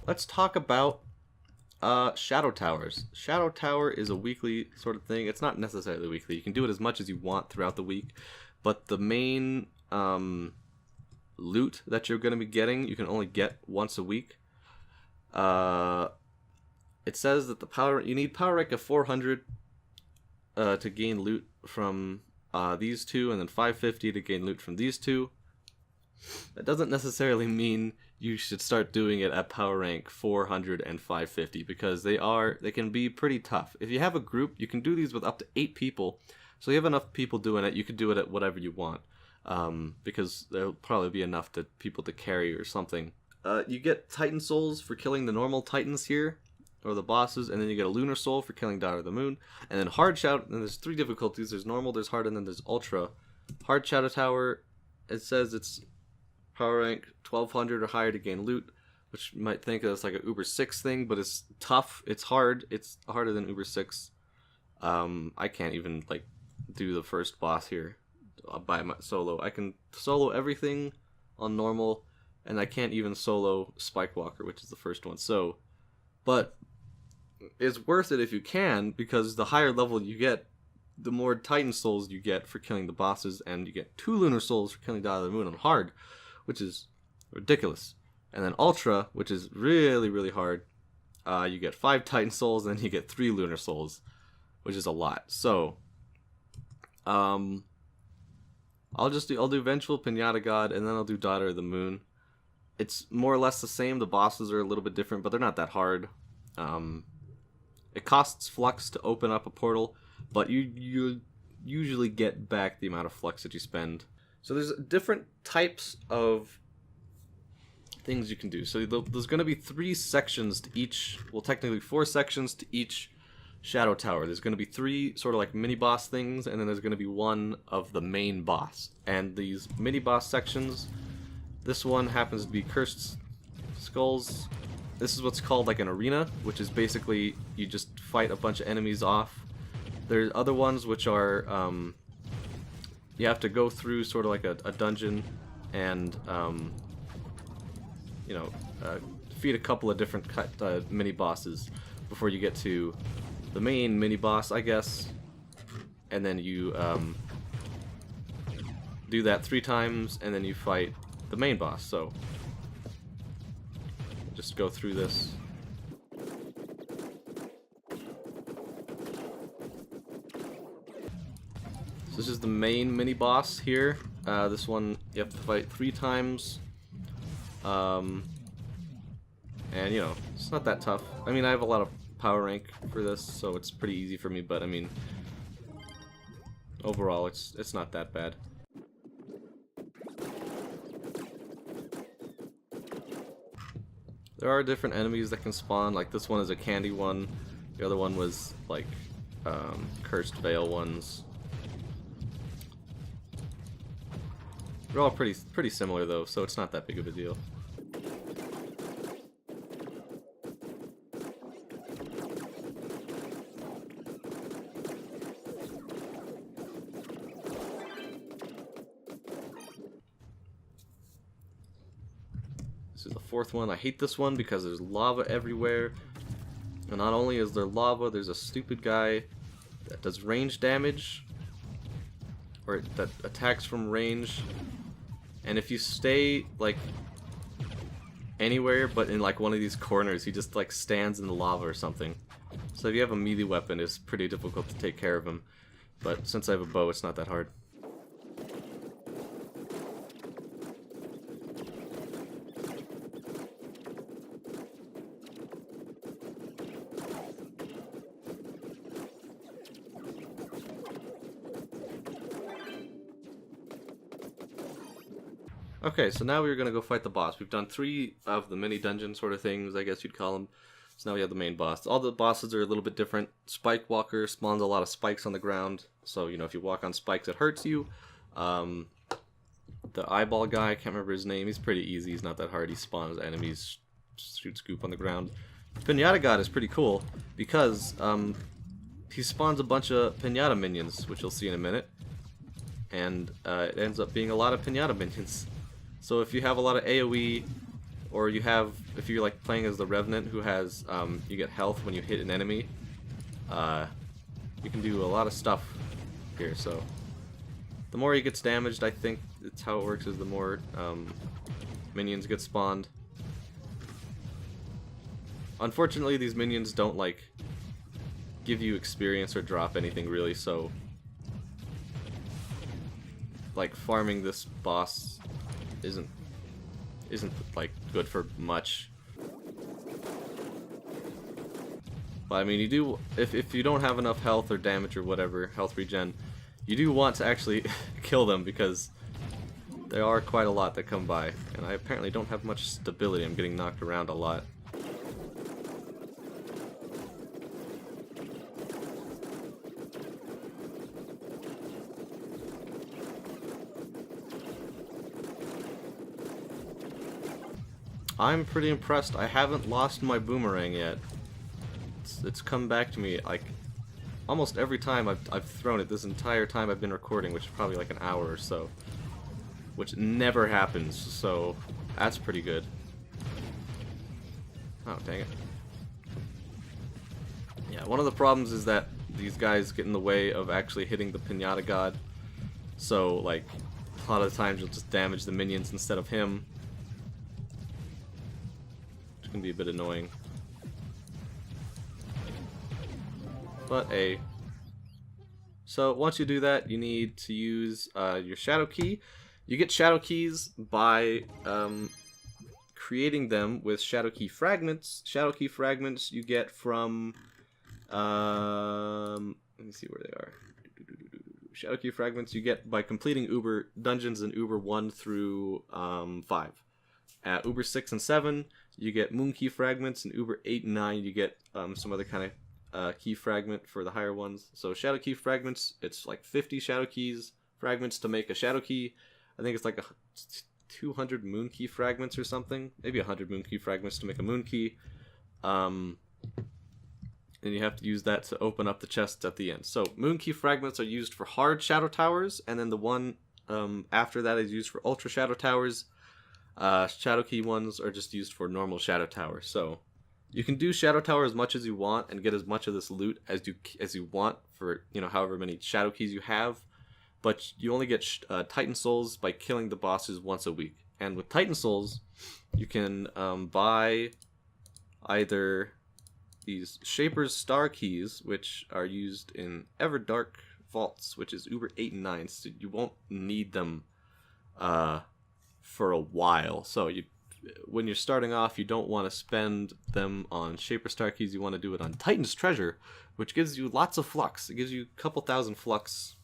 let's talk about Shadow Towers. Shadow Tower is a weekly sort of thing. It's not necessarily weekly. You can do it as much as you want throughout the week, but the main loot that you're going to be getting, you can only get once a week. It says that you need power rank of 400 to gain loot from these two, and then 550 to gain loot from these two. That doesn't necessarily mean you should start doing it at power rank 400 and 550 because they can be pretty tough. If you have a group, you can do these with up to 8 people. So you have enough people doing it, you could do it at whatever you want. Because there'll probably be enough people to carry or something. You get Titan Souls for killing the normal Titans here, or the bosses, and then you get a Lunar Soul for killing Daughter of the Moon. And then Hard Shout, and there's 3 difficulties. There's Normal, there's Hard, and then there's Ultra. Hard Shadowtower, it says it's power rank 1200 or higher to gain loot, which you might think it's like an Uber 6 thing, but it's tough, it's hard, it's harder than Uber 6. I can't even like do the first boss here by my solo. I can solo everything on normal, and I can't even solo Spike Walker, which is the first one. So, but it's worth it if you can, because the higher level you get, the more Titan Souls you get for killing the bosses, and you get 2 Lunar Souls for killing Daughter of the Moon on hard, which is ridiculous. And then Ultra, which is really, really hard, you get 5 Titan Souls, and then you get 3 Lunar Souls, which is a lot. So, I'll do Vengeful Pinata God, and then I'll do Daughter of the Moon. It's more or less the same. The bosses are a little bit different, but they're not that hard. It costs Flux to open up a portal, but you usually get back the amount of Flux that you spend. So there's different types of things you can do. So there's going to be 3 sections to each, well technically 4 sections to each Shadow Tower. There's going to be 3 sort of like mini boss things, and then there's going to be 1 of the main boss. And these mini boss sections, this one happens to be Cursed Skulls. This is what's called like an arena, which is basically you just fight a bunch of enemies off. There's other ones which are you have to go through sort of like a dungeon and defeat a couple of different mini bosses before you get to the main mini boss, I guess. And then you do that 3 times, and then you fight the main boss. So just go through this. So this is the main mini boss here. This one you have to fight 3 times. And you know, it's not that tough. I mean, I have a lot of power rank for this, so it's pretty easy for me, but I mean, overall it's not that bad. There are different enemies that can spawn, like this one is a candy one, the other one was like cursed veil ones. They're all pretty similar though, so it's not that big of a deal. This is the 4th one. I hate this one because there's lava everywhere. And not only is there lava, there's a stupid guy that does range damage, or that attacks from range. And if you stay like anywhere but in like one of these corners, he just like stands in the lava or something. So if you have a melee weapon, it's pretty difficult to take care of him. But since I have a bow, it's not that hard. Okay, so now we're gonna go fight the boss. We've done 3 of the mini dungeon sort of things, I guess you'd call them. So now we have the main boss. All the bosses are a little bit different. Spike Walker spawns a lot of spikes on the ground, so you know if you walk on spikes it hurts you. The eyeball guy, I can't remember his name. He's pretty easy. He's not that hard. He spawns enemies, shoots goop on the ground. Pinata God is pretty cool because he spawns a bunch of pinata minions, which you'll see in a minute, and it ends up being a lot of pinata minions. So if you have a lot of AoE or you have, if you're like playing as the Revenant who has, you get health when you hit an enemy. You can do a lot of stuff here, so the more he gets damaged, I think it's how it works, is the more minions get spawned. Unfortunately, these minions don't like give you experience or drop anything really, so like farming this boss isn't like good for much. But I mean, you do, if you don't have enough health or damage or whatever, health regen, you do want to actually kill them, because there are quite a lot that come by, and I apparently don't have much stability. I'm getting knocked around a lot. I'm pretty impressed. I haven't lost my boomerang yet. It's come back to me like almost every time I've thrown it this entire time I've been recording, which is probably like an hour or so, which never happens, so that's pretty good. Oh, dang it. Yeah, one of the problems is that these guys get in the way of actually hitting the Pinata God, so like a lot of the times you'll just damage the minions instead of him, which can be a bit annoying. But so once you do that, you need to use your Shadow Key. You get Shadow Keys by creating them with Shadow Key Fragments. Shadow Key Fragments you get from let me see where they are. Shadow Key Fragments you get by completing Uber dungeons in Uber 1 through 5. At Uber 6 and 7 you get Moon Key Fragments, and Uber 8 and 9 you get some other kind of key fragment for the higher ones. So Shadow Key Fragments, it's like 50 Shadow Keys fragments to make a Shadow Key. I think it's like 200 Moon Key Fragments or something. Maybe 100 Moon Key Fragments to make a Moon Key. And you have to use that to open up the chests at the end. So Moon Key Fragments are used for hard Shadow Towers, and then the one after that is used for Ultra Shadow Towers. Shadow Key ones are just used for normal Shadow Tower. So you can do Shadow Tower as much as you want and get as much of this loot as you want for, you know, however many Shadow Keys you have, but you only get Titan Souls by killing the bosses once a week. And with Titan Souls, you can buy either these Shaper's Star Keys, which are used in Everdark Vaults, which is Uber 8 and 9, so you won't need them for a while. So when you're starting off, you don't want to spend them on Shaper Star Keys. You want to do it on Titan's Treasure, which gives you lots of flux. It gives you a couple thousand flux,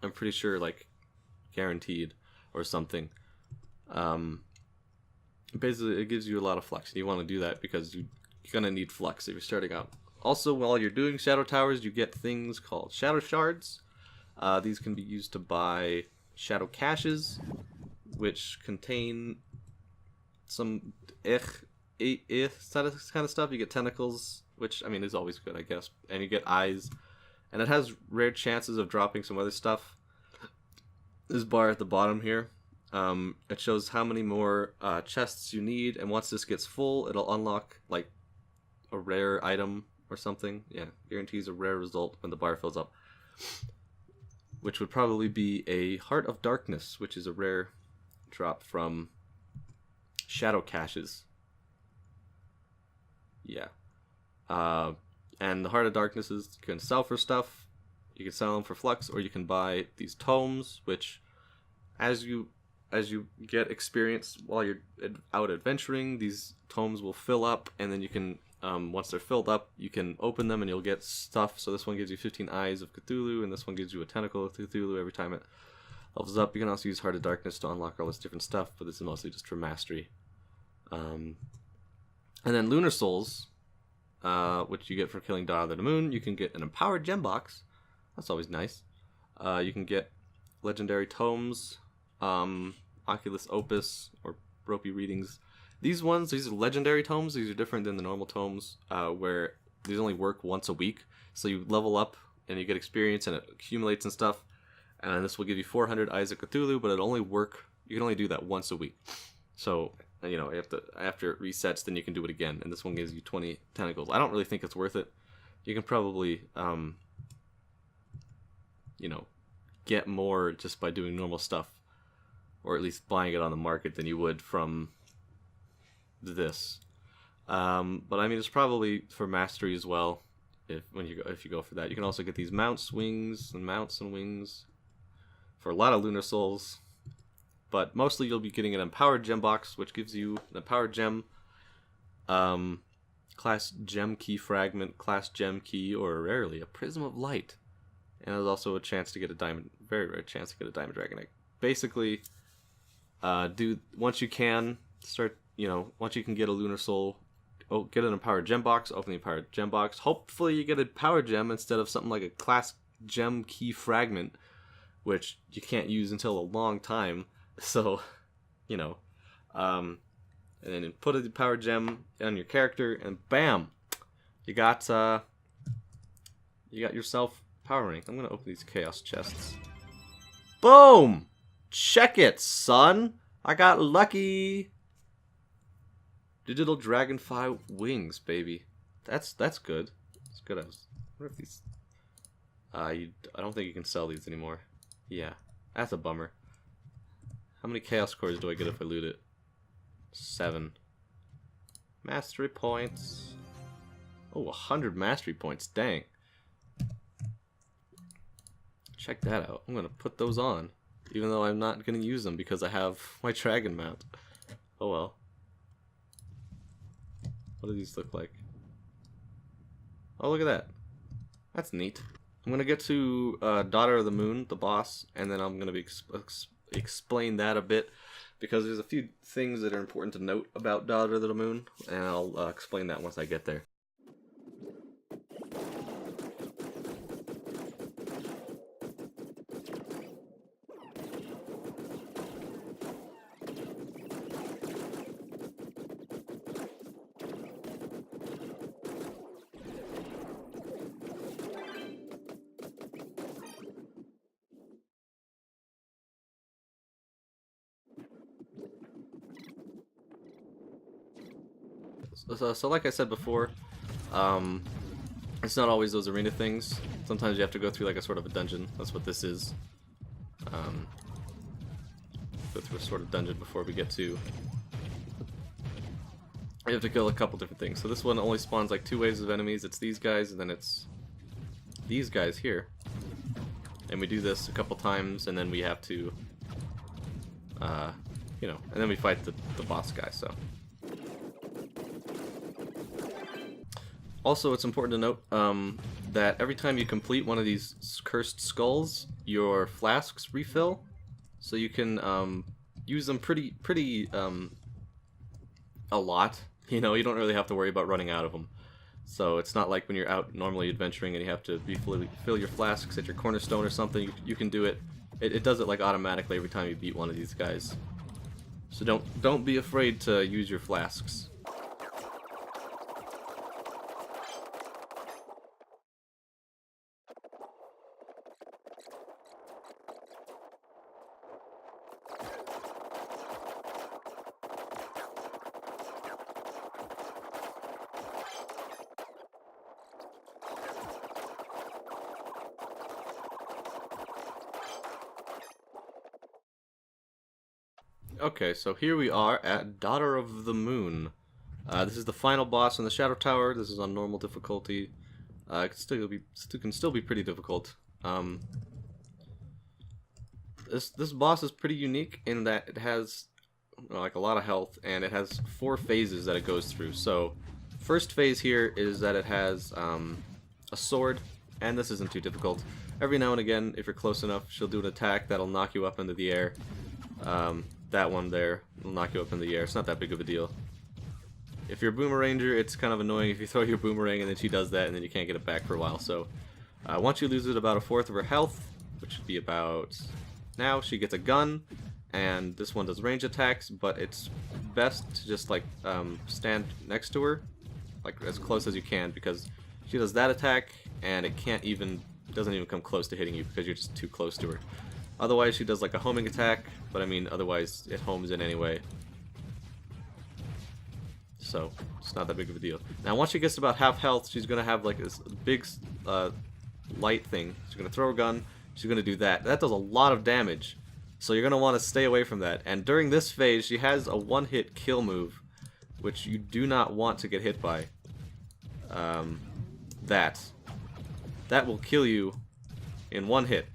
I'm pretty sure, like guaranteed or something. Basically it gives you a lot of flux, and you want to do that because you're gonna need flux if you're starting out. Also, while you're doing Shadow Towers, you get things called Shadow Shards. These can be used to buy Shadow Caches, which contain some kind of stuff. You get tentacles, which I mean is always good, I guess, and you get eyes, and it has rare chances of dropping some other stuff. This bar at the bottom here, it shows how many more chests you need, and once this gets full, it'll unlock like a rare item or something. Yeah, guarantees a rare result when the bar fills up, which would probably be a Heart of Darkness, which is a rare drop from Shadow Caches. Yeah. And the Heart of Darkness is you can sell for stuff. You can sell them for flux, or you can buy these tomes, which as you get experience while you're out adventuring, these tomes will fill up, and then you can once they're filled up, you can open them and you'll get stuff. So this one gives you 15 Eyes of Cthulhu, and this one gives you a Tentacle of Cthulhu every time it levels up. You can also use Heart of Darkness to unlock all this different stuff, but this is mostly just for mastery. And then Lunar Souls, which you get for killing Daughter of the Moon. You can get an Empowered Gem Box. That's always nice. You can get Legendary Tomes, Oculus Opus, or Ropey Readings. These are Legendary Tomes. These are different than the normal tomes, where these only work once a week. So you level up, and you get experience, and it accumulates and stuff. And this will give you 400 Eyes of Cthulhu, but you can only do that once a week. So you know, you have to, after it resets, then you can do it again, and this one gives you 20 tentacles. I don't really think it's worth it. You can probably, you know, get more just by doing normal stuff, or at least buying it on the market, than you would from this. But I mean, it's probably for mastery as well. If you go for that, you can also get these mounts, wings, and mounts and wings for a lot of lunar souls. But mostly you'll be getting an empowered gem box, which gives you an empowered gem, class gem key fragment, class gem key, or rarely a prism of light. And there's also a chance to get a diamond, very rare chance to get a diamond dragon egg. Basically, once you can get a lunar soul, get an empowered gem box, open the empowered gem box. Hopefully you get a power gem instead of something like a class gem key fragment, which you can't use until a long time. So, you know, and then put a power gem on your character, and bam, you got yourself power rank. I'm gonna open these chaos chests. Boom! Check it, son. I got lucky. Digital dragonfly wings, baby. That's good. It's good. I wonder if these. I don't think you can sell these anymore. Yeah, that's a bummer. How many chaos cores do I get if I loot it? 7. Mastery points. Oh, 100 mastery points. Dang. Check that out. I'm going to put those on, even though I'm not going to use them because I have my dragon mount. Oh well. What do these look like? Oh, look at that. That's neat. I'm going to get to Daughter of the Moon, the boss, and then I'm going to be explain that a bit, because there's a few things that are important to note about Daughter of the Moon, and I'll explain that once I get there. So like I said before, it's not always those arena things. Sometimes you have to go through like a sort of a dungeon. That's what this is. Go through a sort of dungeon before we get to... You have to kill a couple different things. So this one only spawns like 2 waves of enemies. It's these guys, and then it's these guys here. And we do this a couple times, and then we have to, you know, and then we fight the boss guy, so... Also, it's important to note that every time you complete one of these cursed skulls, your flasks refill, so you can use them pretty a lot. You know, you don't really have to worry about running out of them. So it's not like when you're out normally adventuring and you have to refill your flasks at your cornerstone or something. You can do it. It does it like automatically every time you beat one of these guys. So don't be afraid to use your flasks. Okay, so here we are at Daughter of the Moon. This is the final boss in the Shadowtower. This is on normal difficulty. It can still be pretty difficult. This boss is pretty unique in that it has like a lot of health, and it has 4 phases that it goes through. So, first phase here is that it has a sword, and this isn't too difficult. Every now and again, if you're close enough, she'll do an attack that'll knock you up into the air. That one there will knock you up in the air. It's not that big of a deal. If you're a boomeranger, it's kind of annoying if you throw your boomerang and then she does that and then you can't get it back for a while. So once you lose it about 1/4 of her health, which should be about now, she gets a gun, and this one does range attacks, but it's best to just like stand next to her, like as close as you can, because she does that attack and it doesn't even come close to hitting you because you're just too close to her. Otherwise, she does like a homing attack, but I mean, otherwise it homes in anyway. so it's not that big of a deal. Now, once she gets to about half health, she's gonna have like this big light thing. She's gonna throw a gun. She's gonna do that. That does a lot of damage, so you're gonna want to stay away from that. And during this phase, she has a one-hit kill move, which you do not want to get hit by. That will kill you in one hit.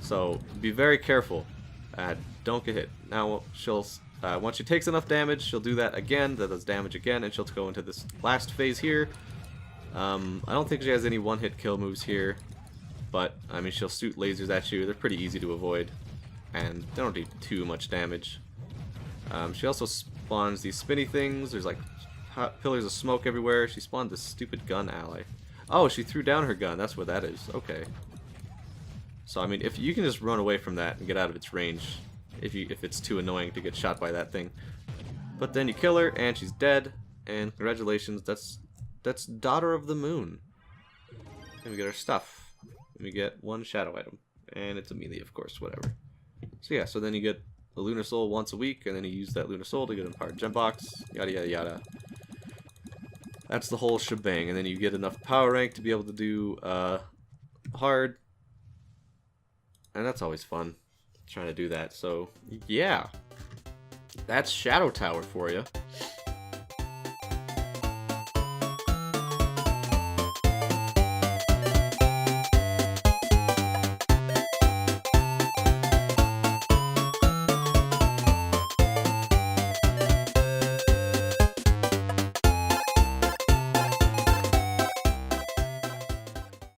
So be very careful. Don't get hit. Now she'll once she takes enough damage, she'll do that again. That does damage again, and she'll go into this last phase here. I don't think she has any one-hit kill moves here, but I mean she'll shoot lasers at you. They're pretty easy to avoid, and they don't do too much damage. She also spawns these spinny things. There's like pillars of smoke everywhere. She spawned this stupid gun ally. Oh, she threw down her gun. That's what that is. Okay. So I mean, if you can just run away from that and get out of its range, if it's too annoying to get shot by that thing. But then you kill her and she's dead. And congratulations, that's Daughter of the Moon. And we get our stuff. And we get one shadow item, and it's a melee, of course. Whatever. So yeah, so then you get a Lunar Soul once a week, and then you use that Lunar Soul to get an Empowered Gem Box. Yada yada yada. That's the whole shebang, and then you get enough power rank to be able to do hard. And that's always fun, trying to do that. So, yeah. That's Shadowtower for you.